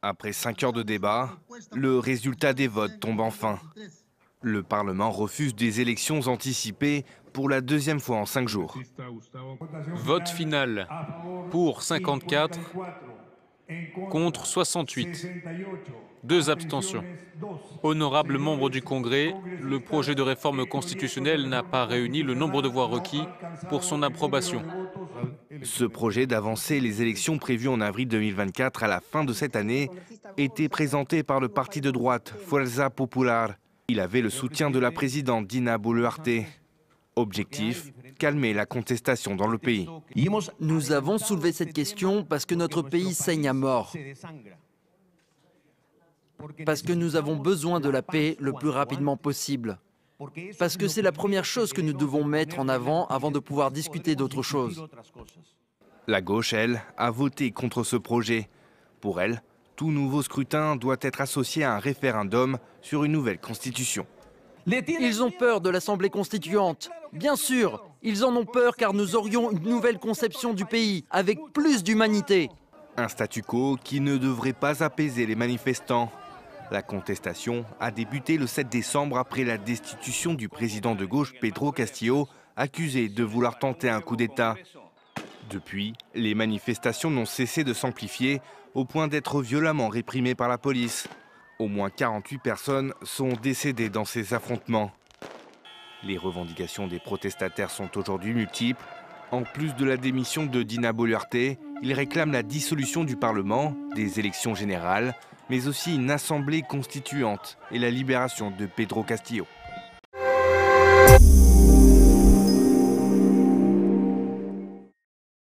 Après 5 heures de débat, le résultat des votes tombe enfin. Le Parlement refuse des élections anticipées pour la deuxième fois en 5 jours. Vote final pour 54 contre 68. 2 abstentions. Honorable membre du Congrès, le projet de réforme constitutionnelle n'a pas réuni le nombre de voix requis pour son approbation. Ce projet d'avancer les élections prévues en avril 2024 à la fin de cette année était présenté par le parti de droite Fuerza Popular. Il avait le soutien de la présidente Dina Boluarte. Objectif, calmer la contestation dans le pays. Nous avons soulevé cette question parce que notre pays saigne à mort. Parce que nous avons besoin de la paix le plus rapidement possible. Parce que c'est la première chose que nous devons mettre en avant de pouvoir discuter d'autre chose. La gauche, elle, a voté contre ce projet. Pour elle, tout nouveau scrutin doit être associé à un référendum sur une nouvelle constitution. Ils ont peur de l'Assemblée constituante. Bien sûr, ils en ont peur car nous aurions une nouvelle conception du pays, avec plus d'humanité. Un statu quo qui ne devrait pas apaiser les manifestants. La contestation a débuté le 7 décembre après la destitution du président de gauche Pedro Castillo, accusé de vouloir tenter un coup d'État. Depuis, les manifestations n'ont cessé de s'amplifier au point d'être violemment réprimées par la police. Au moins 48 personnes sont décédées dans ces affrontements. Les revendications des protestataires sont aujourd'hui multiples. En plus de la démission de Dina Boluarte, ils réclament la dissolution du Parlement, des élections générales, mais aussi une assemblée constituante et la libération de Pedro Castillo.